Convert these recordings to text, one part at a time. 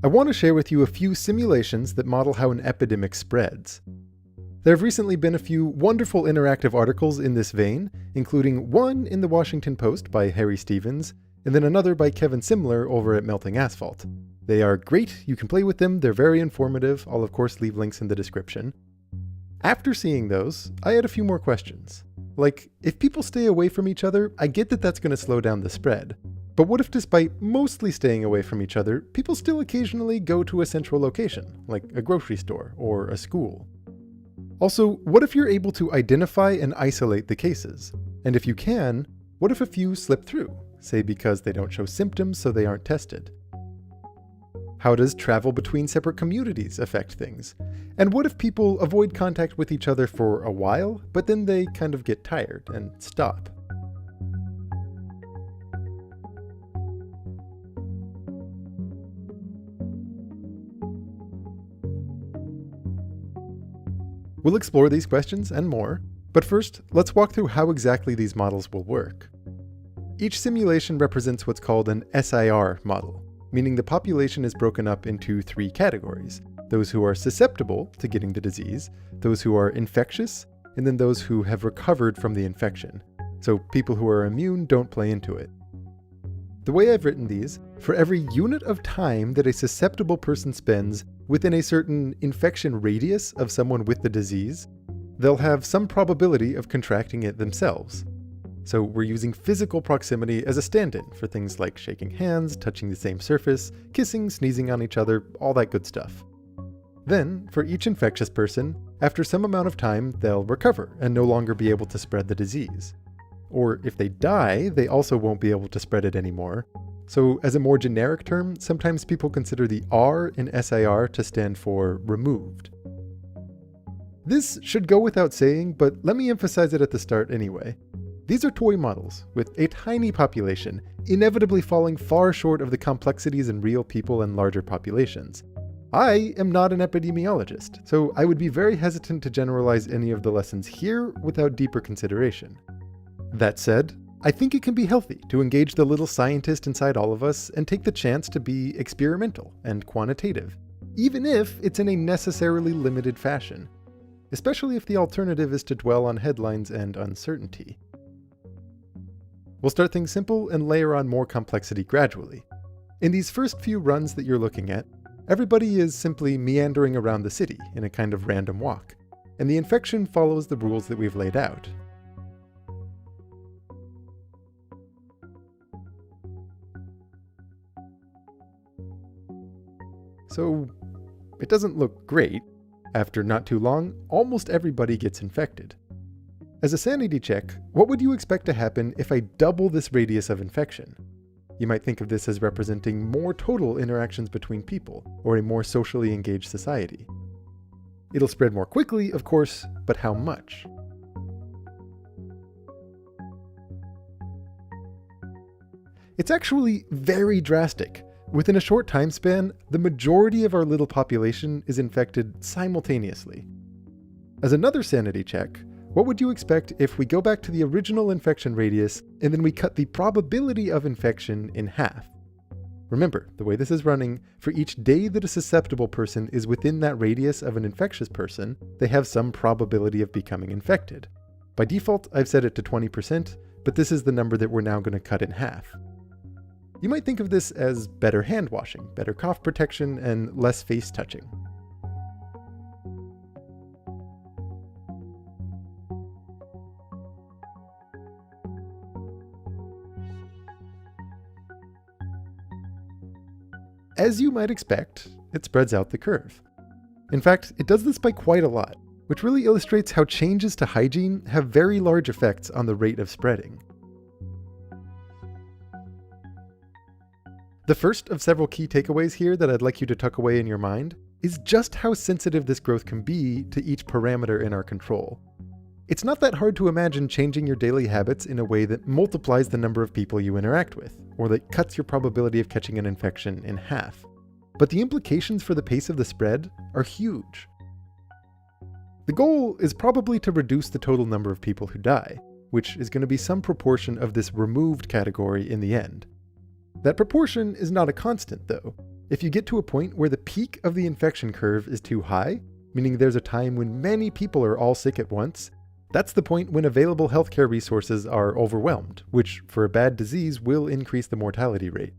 I want to share with you a few simulations that model how an epidemic spreads. There have recently been a few wonderful interactive articles in this vein, including one in the Washington Post by Harry Stevens, and then another by Kevin Simler over at Melting Asphalt. They are great, you can play with them, they're very informative. I'll of course leave links in the description. After seeing those, I had a few more questions. Like, if people stay away from each other, I get that that's going to slow down the spread. But what if despite mostly staying away from each other, people still occasionally go to a central location, like a grocery store or a school? Also, what if you're able to identify and isolate the cases? And if you can, what if a few slip through, say because they don't show symptoms so they aren't tested? How does travel between separate communities affect things? And what if people avoid contact with each other for a while, but then they kind of get tired and stop? We'll explore these questions and more, but first, let's walk through how exactly these models will work. Each simulation represents what's called an SIR model, meaning the population is broken up into three categories: those who are susceptible to getting the disease, those who are infectious, and then those who have recovered from the infection. So people who are immune don't play into it. The way I've written these, for every unit of time that a susceptible person spends within a certain infection radius of someone with the disease, they'll have some probability of contracting it themselves. So we're using physical proximity as a stand-in for things like shaking hands, touching the same surface, kissing, sneezing on each other, all that good stuff. Then, for each infectious person, after some amount of time, they'll recover and no longer be able to spread the disease. Or if they die, they also won't be able to spread it anymore. So as a more generic term, sometimes people consider the R in SIR to stand for removed. This should go without saying, but let me emphasize it at the start anyway. These are toy models, with a tiny population, inevitably falling far short of the complexities in real people and larger populations. I am not an epidemiologist, so I would be very hesitant to generalize any of the lessons here without deeper consideration. That said, I think it can be healthy to engage the little scientist inside all of us and take the chance to be experimental and quantitative, even if it's in a necessarily limited fashion, especially if the alternative is to dwell on headlines and uncertainty. We'll start things simple and layer on more complexity gradually. In these first few runs that you're looking at, everybody is simply meandering around the city in a kind of random walk, and the infection follows the rules that we've laid out. So, it doesn't look great. After not too long, almost everybody gets infected. As a sanity check, what would you expect to happen if I double this radius of infection? You might think of this as representing more total interactions between people, or a more socially engaged society. It'll spread more quickly, of course, but how much? It's actually very drastic. Within a short time span, the majority of our little population is infected simultaneously. As another sanity check, what would you expect if we go back to the original infection radius and then we cut the probability of infection in half? Remember, the way this is running, for each day that a susceptible person is within that radius of an infectious person, they have some probability of becoming infected. By default, I've set it to 20%, but this is the number that we're now going to cut in half. You might think of this as better hand washing, better cough protection, and less face touching. As you might expect, it spreads out the curve. In fact, it does this by quite a lot, which really illustrates how changes to hygiene have very large effects on the rate of spreading. The first of several key takeaways here that I'd like you to tuck away in your mind is just how sensitive this growth can be to each parameter in our control. It's not that hard to imagine changing your daily habits in a way that multiplies the number of people you interact with, or that cuts your probability of catching an infection in half. But the implications for the pace of the spread are huge. The goal is probably to reduce the total number of people who die, which is going to be some proportion of this removed category in the end. That proportion is not a constant, though. If you get to a point where the peak of the infection curve is too high, meaning there's a time when many people are all sick at once, that's the point when available healthcare resources are overwhelmed, which for a bad disease will increase the mortality rate.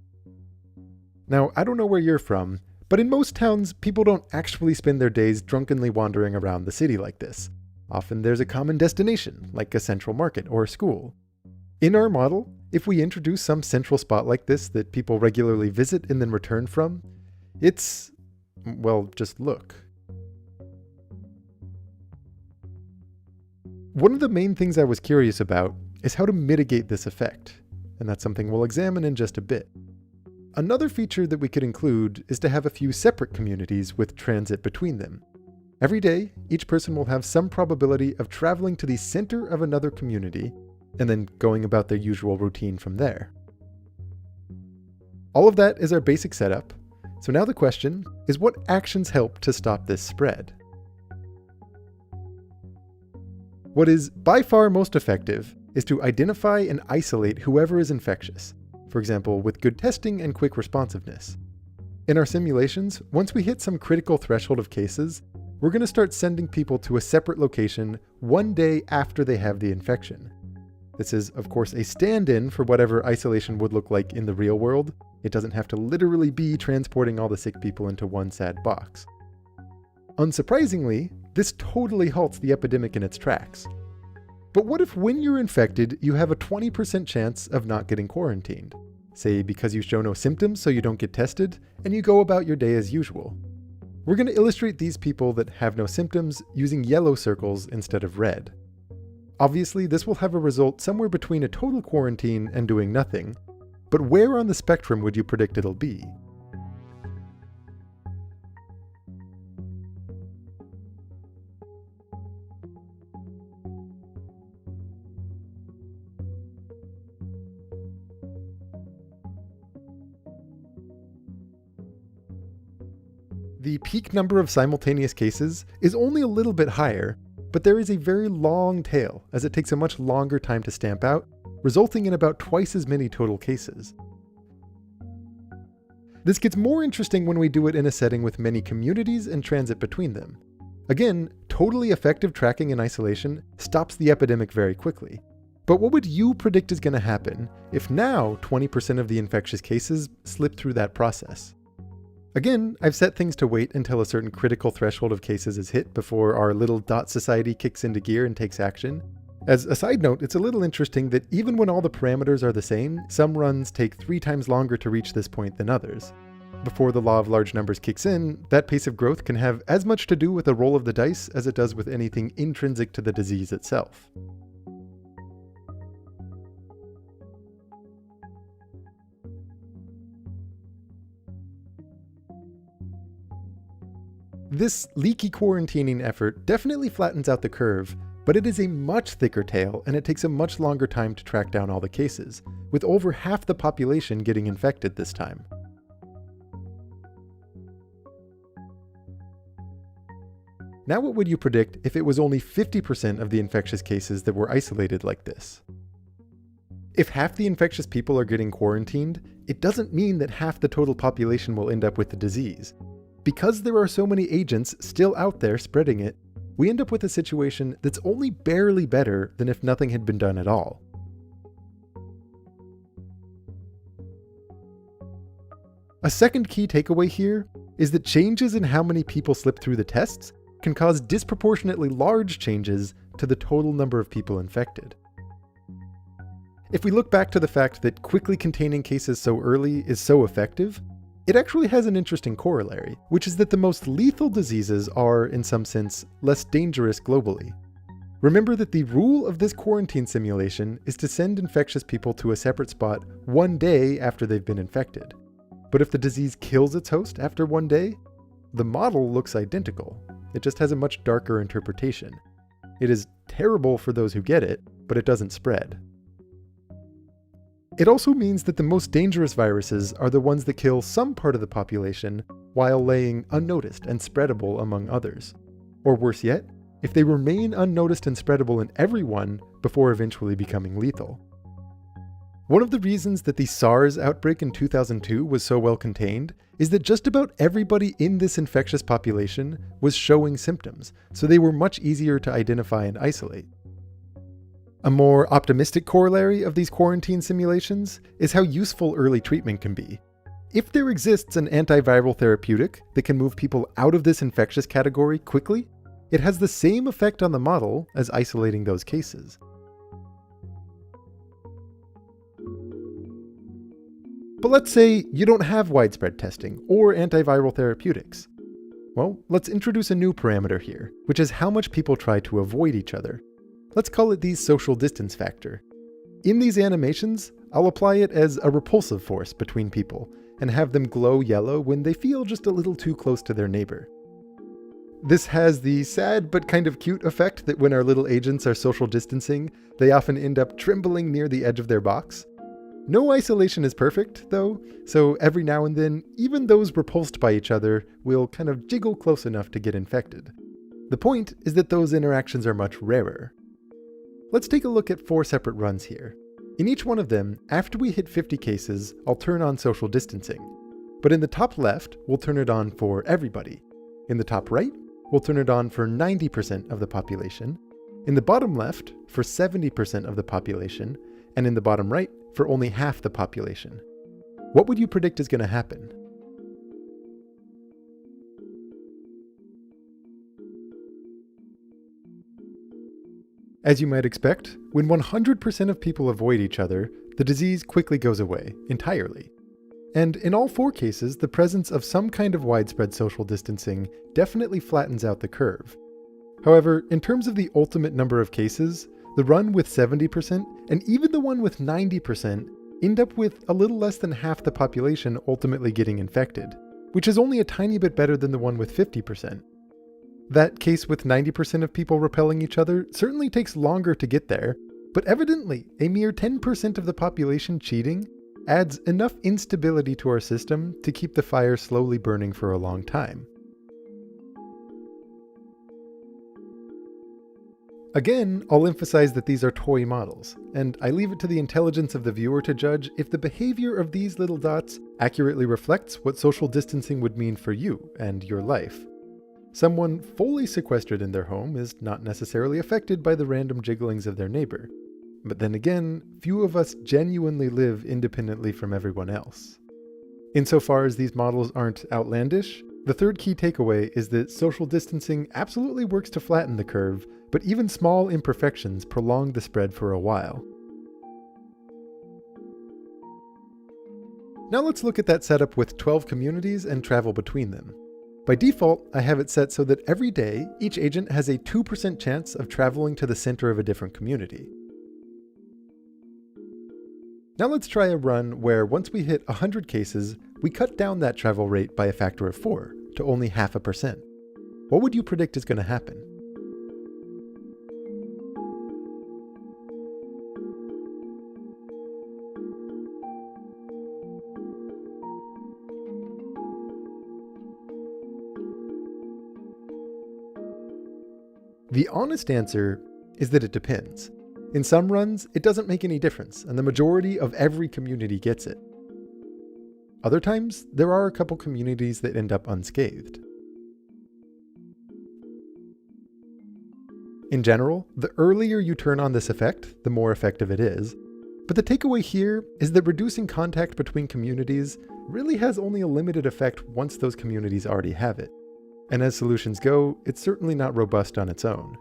Now, I don't know where you're from, but in most towns, people don't actually spend their days drunkenly wandering around the city like this. Often there's a common destination, like a central market or a school. In our model, if we introduce some central spot like this that people regularly visit and then return from, it's, well, just look. One of the main things I was curious about is how to mitigate this effect, and that's something we'll examine in just a bit. Another feature that we could include is to have a few separate communities with transit between them. Every day, each person will have some probability of traveling to the center of another community and then going about their usual routine from there. All of that is our basic setup, so now the question is, what actions help to stop this spread? What is by far most effective is to identify and isolate whoever is infectious, for example, with good testing and quick responsiveness. In our simulations, once we hit some critical threshold of cases, we're going to start sending people to a separate location one day after they have the infection. This is, of course, a stand-in for whatever isolation would look like in the real world. It doesn't have to literally be transporting all the sick people into one sad box. Unsurprisingly, this totally halts the epidemic in its tracks. But what if when you're infected, you have a 20% chance of not getting quarantined? Say because you show no symptoms so you don't get tested, and you go about your day as usual. We're going to illustrate these people that have no symptoms using yellow circles instead of red. Obviously, this will have a result somewhere between a total quarantine and doing nothing, but where on the spectrum would you predict it'll be? The peak number of simultaneous cases is only a little bit higher, but there is a very long tail as it takes a much longer time to stamp out, resulting in about twice as many total cases. This gets more interesting when we do it in a setting with many communities and transit between them. Again, totally effective tracking and isolation stops the epidemic very quickly. But what would you predict is going to happen if now 20% of the infectious cases slip through that process? Again, I've set things to wait until a certain critical threshold of cases is hit before our little dot society kicks into gear and takes action. As a side note, it's a little interesting that even when all the parameters are the same, some runs take 3 times longer to reach this point than others. Before the law of large numbers kicks in, that pace of growth can have as much to do with a roll of the dice as it does with anything intrinsic to the disease itself. This leaky quarantining effort definitely flattens out the curve, but it is a much thicker tail and it takes a much longer time to track down all the cases, with over half the population getting infected this time. Now what would you predict if it was only 50% of the infectious cases that were isolated like this? If half the infectious people are getting quarantined, it doesn't mean that half the total population will end up with the disease. Because there are so many agents still out there spreading it, we end up with a situation that's only barely better than if nothing had been done at all. A second key takeaway here is that changes in how many people slip through the tests can cause disproportionately large changes to the total number of people infected. If we look back to the fact that quickly containing cases so early is so effective, it actually has an interesting corollary, which is that the most lethal diseases are, in some sense, less dangerous globally. Remember that the rule of this quarantine simulation is to send infectious people to a separate spot one day after they've been infected. But if the disease kills its host after one day, the model looks identical. It just has a much darker interpretation. It is terrible for those who get it, but it doesn't spread. It also means that the most dangerous viruses are the ones that kill some part of the population while laying unnoticed and spreadable among others. Or worse yet, if they remain unnoticed and spreadable in everyone before eventually becoming lethal. One of the reasons that the SARS outbreak in 2002 was so well contained is that just about everybody in this infectious population was showing symptoms, so they were much easier to identify and isolate. A more optimistic corollary of these quarantine simulations is how useful early treatment can be. If there exists an antiviral therapeutic that can move people out of this infectious category quickly, it has the same effect on the model as isolating those cases. But let's say you don't have widespread testing or antiviral therapeutics. Well, let's introduce a new parameter here, which is how much people try to avoid each other. Let's call it the social distance factor. In these animations, I'll apply it as a repulsive force between people and have them glow yellow when they feel just a little too close to their neighbor. This has the sad but kind of cute effect that when our little agents are social distancing, they often end up trembling near the edge of their box. No isolation is perfect, though, so every now and then, even those repulsed by each other will kind of jiggle close enough to get infected. The point is that those interactions are much rarer. Let's take a look at 4 separate runs here. In each one of them, after we hit 50 cases, I'll turn on social distancing. But in the top left, we'll turn it on for everybody. In the top right, we'll turn it on for 90% of the population. In the bottom left, for 70% of the population. And in the bottom right, for only half the population. What would you predict is going to happen? As you might expect, when 100% of people avoid each other, the disease quickly goes away, entirely. And in all 4 cases, the presence of some kind of widespread social distancing definitely flattens out the curve. However, in terms of the ultimate number of cases, the run with 70% and even the one with 90% end up with a little less than half the population ultimately getting infected, which is only a tiny bit better than the one with 50%. That case with 90% of people repelling each other certainly takes longer to get there, but evidently a mere 10% of the population cheating adds enough instability to our system to keep the fire slowly burning for a long time. Again, I'll emphasize that these are toy models, and I leave it to the intelligence of the viewer to judge if the behavior of these little dots accurately reflects what social distancing would mean for you and your life. Someone fully sequestered in their home is not necessarily affected by the random jigglings of their neighbor. But then again, few of us genuinely live independently from everyone else. Insofar as these models aren't outlandish, the third key takeaway is that social distancing absolutely works to flatten the curve, but even small imperfections prolong the spread for a while. Now let's look at that setup with 12 communities and travel between them. By default, I have it set so that every day, each agent has a 2% chance of traveling to the center of a different community. Now let's try a run where once we hit 100 cases, we cut down that travel rate by a factor of 4 to only 0.5%. What would you predict is going to happen? The honest answer is that it depends. In some runs, it doesn't make any difference, and the majority of every community gets it. Other times, there are a couple communities that end up unscathed. In general, the earlier you turn on this effect, the more effective it is. But the takeaway here is that reducing contact between communities really has only a limited effect once those communities already have it. And as solutions go, it's certainly not robust on its own.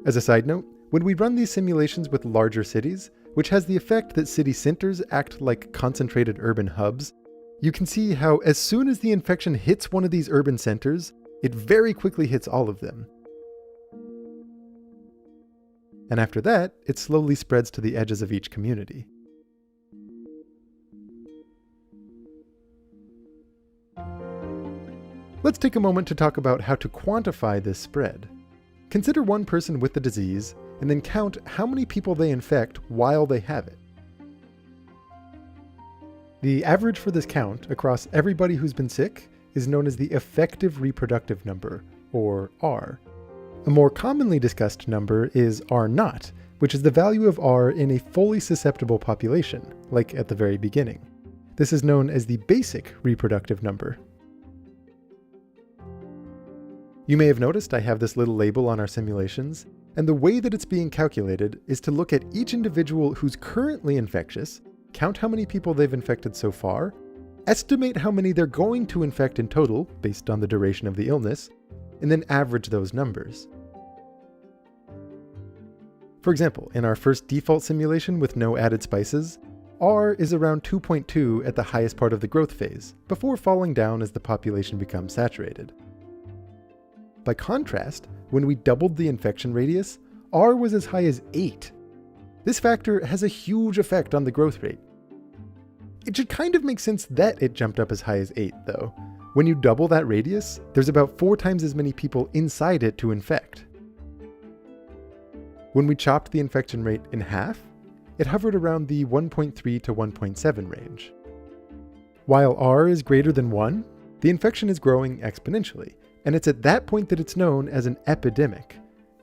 As a side note, when we run these simulations with larger cities, which has the effect that city centers act like concentrated urban hubs, you can see how as soon as the infection hits one of these urban centers, it very quickly hits all of them. And after that, it slowly spreads to the edges of each community. Let's take a moment to talk about how to quantify this spread. Consider one person with the disease, and then count how many people they infect while they have it. The average for this count across everybody who's been sick is known as the effective reproductive number, or R. A more commonly discussed number is R0, which is the value of R in a fully susceptible population, like at the very beginning. This is known as the basic reproductive number. You may have noticed I have this little label on our simulations, and the way that it's being calculated is to look at each individual who's currently infectious, count how many people they've infected so far, estimate how many they're going to infect in total based on the duration of the illness, and then average those numbers. For example, in our first default simulation with no added spices, R is around 2.2 at the highest part of the growth phase, before falling down as the population becomes saturated. By contrast, when we doubled the infection radius, R was as high as 8. This factor has a huge effect on the growth rate. It should kind of make sense that it jumped up as high as 8, though. When you double that radius, there's about 4 times as many people inside it to infect. When we chopped the infection rate in half, it hovered around the 1.3 to 1.7 range. While R is greater than 1, the infection is growing exponentially, and it's at that point that it's known as an epidemic.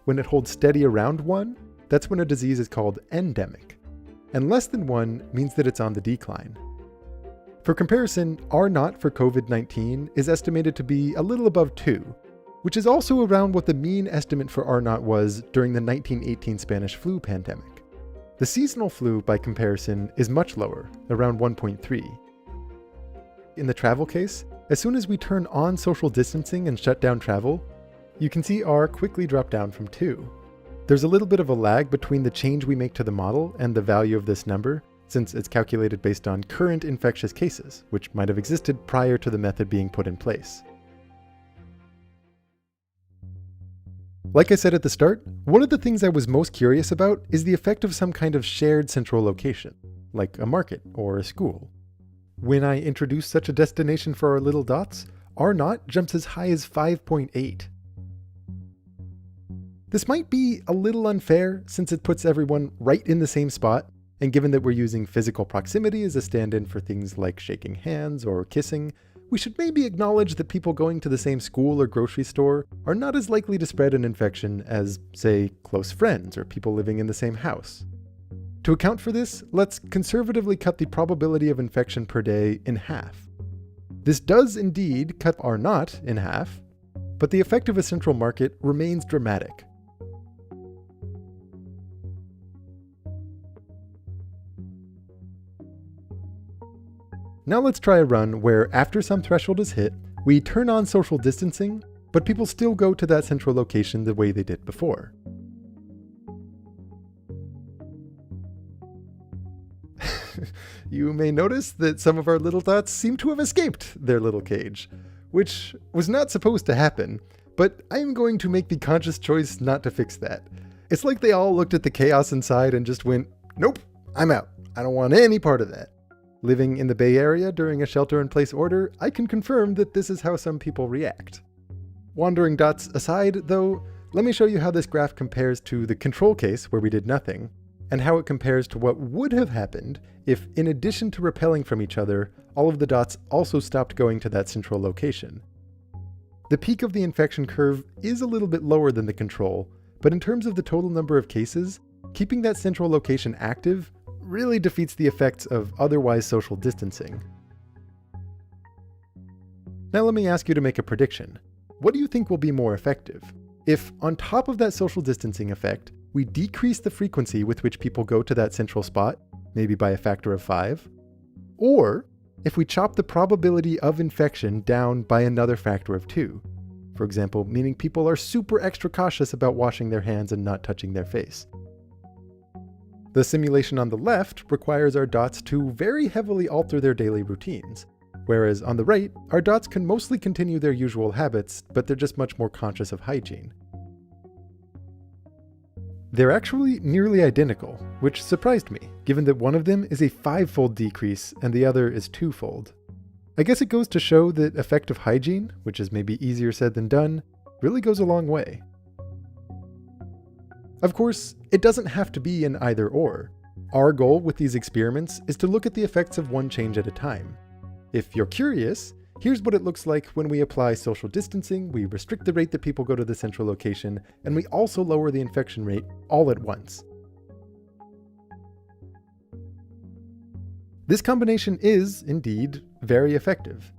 When it holds steady around 1, that's when a disease is called endemic, and less than 1 means that it's on the decline. For comparison, R0 for COVID-19 is estimated to be a little above 2, which is also around what the mean estimate for R0 was during the 1918 Spanish flu pandemic. The seasonal flu, by comparison, is much lower, around 1.3. In the travel case, as soon as we turn on social distancing and shut down travel, you can see R quickly drop down from 2. There's a little bit of a lag between the change we make to the model and the value of this number, since it's calculated based on current infectious cases, which might have existed prior to the method being put in place. Like I said at the start, one of the things I was most curious about is the effect of some kind of shared central location, like a market or a school. When I introduce such a destination for our little dots, R0 jumps as high as 5.8. This might be a little unfair since it puts everyone right in the same spot, and given that we're using physical proximity as a stand-in for things like shaking hands or kissing, we should maybe acknowledge that people going to the same school or grocery store are not as likely to spread an infection as, say, close friends or people living in the same house. To account for this, let's conservatively cut the probability of infection per day in half. This does indeed cut R0 in half, but the effect of a central market remains dramatic. Now let's try a run where, after some threshold is hit, we turn on social distancing, but people still go to that central location the way they did before. You may notice that some of our little dots seem to have escaped their little cage, which was not supposed to happen, but I am going to make the conscious choice not to fix that. It's like they all looked at the chaos inside and just went, nope, I'm out. I don't want any part of that. Living in the Bay Area during a shelter-in-place order, I can confirm that this is how some people react. Wandering dots aside, though, let me show you how this graph compares to the control case where we did nothing, and how it compares to what would have happened if, in addition to repelling from each other, all of the dots also stopped going to that central location. The peak of the infection curve is a little bit lower than the control, but in terms of the total number of cases, keeping that central location active really defeats the effects of otherwise social distancing. Now let me ask you to make a prediction. What do you think will be more effective? If, on top of that social distancing effect, we decrease the frequency with which people go to that central spot, maybe by a factor of 5, or if we chop the probability of infection down by another factor of 2, for example, meaning people are super extra cautious about washing their hands and not touching their face. The simulation on the left requires our dots to very heavily alter their daily routines, whereas on the right, our dots can mostly continue their usual habits, but they're just much more conscious of hygiene. They're actually nearly identical, which surprised me, given that one of them is a 5-fold decrease and the other is 2-fold. I guess it goes to show that effective hygiene, which is maybe easier said than done, really goes a long way. Of course, it doesn't have to be an either-or. Our goal with these experiments is to look at the effects of one change at a time. If you're curious, here's what it looks like when we apply social distancing, we restrict the rate that people go to the central location, and we also lower the infection rate all at once. This combination is, indeed, very effective.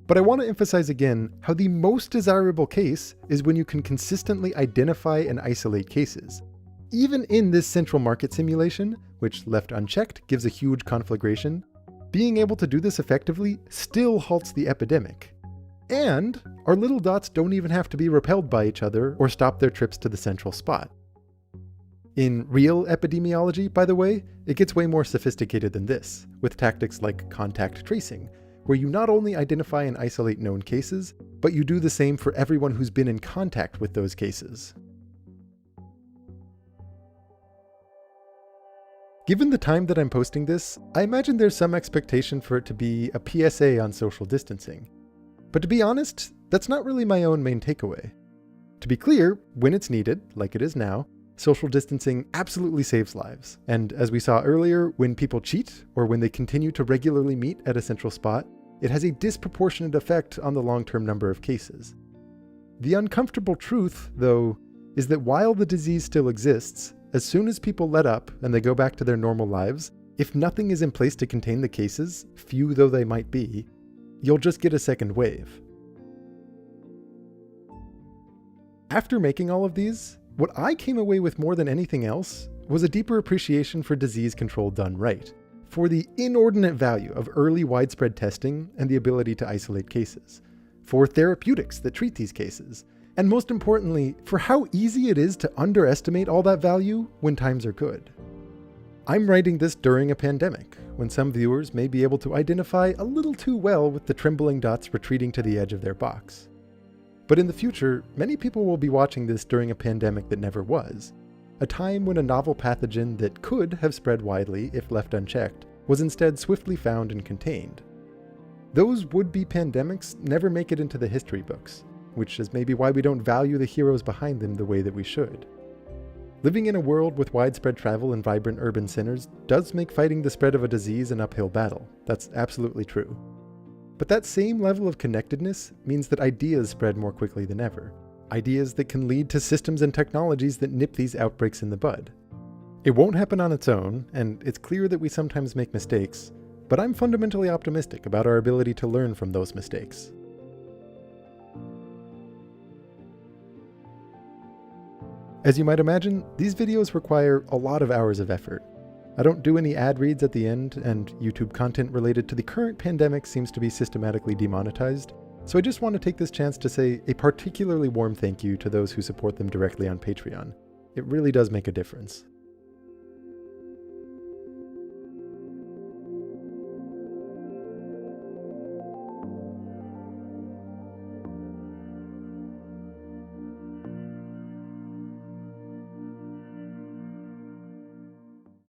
But I want to emphasize again how the most desirable case is when you can consistently identify and isolate cases. Even in this central market simulation, which left unchecked gives a huge conflagration, being able to do this effectively still halts the epidemic. And our little dots don't even have to be repelled by each other or stop their trips to the central spot. In real epidemiology, by the way, it gets way more sophisticated than this, with tactics like contact tracing, where you not only identify and isolate known cases, but you do the same for everyone who's been in contact with those cases. Given the time that I'm posting this, I imagine there's some expectation for it to be a PSA on social distancing. But to be honest, that's not really my own main takeaway. To be clear, when it's needed, like it is now, social distancing absolutely saves lives. And as we saw earlier, when people cheat, or when they continue to regularly meet at a central spot, it has a disproportionate effect on the long-term number of cases. The uncomfortable truth, though, is that while the disease still exists, as soon as people let up and they go back to their normal lives, if nothing is in place to contain the cases, few though they might be, you'll just get a second wave. After making all of these, what I came away with more than anything else was a deeper appreciation for disease control done right, for the inordinate value of early widespread testing and the ability to isolate cases, for therapeutics that treat these cases, and most importantly, for how easy it is to underestimate all that value when times are good. I'm writing this during a pandemic, when some viewers may be able to identify a little too well with the trembling dots retreating to the edge of their box. But in the future, many people will be watching this during a pandemic that never was, a time when a novel pathogen that could have spread widely if left unchecked was instead swiftly found and contained. Those would-be pandemics never make it into the history books, which is maybe why we don't value the heroes behind them the way that we should. Living in a world with widespread travel and vibrant urban centers does make fighting the spread of a disease an uphill battle. That's absolutely true. But that same level of connectedness means that ideas spread more quickly than ever. Ideas that can lead to systems and technologies that nip these outbreaks in the bud. It won't happen on its own, and it's clear that we sometimes make mistakes, but I'm fundamentally optimistic about our ability to learn from those mistakes. As you might imagine, these videos require a lot of hours of effort. I don't do any ad reads at the end, and YouTube content related to the current pandemic seems to be systematically demonetized, so I just want to take this chance to say a particularly warm thank you to those who support them directly on Patreon. It really does make a difference.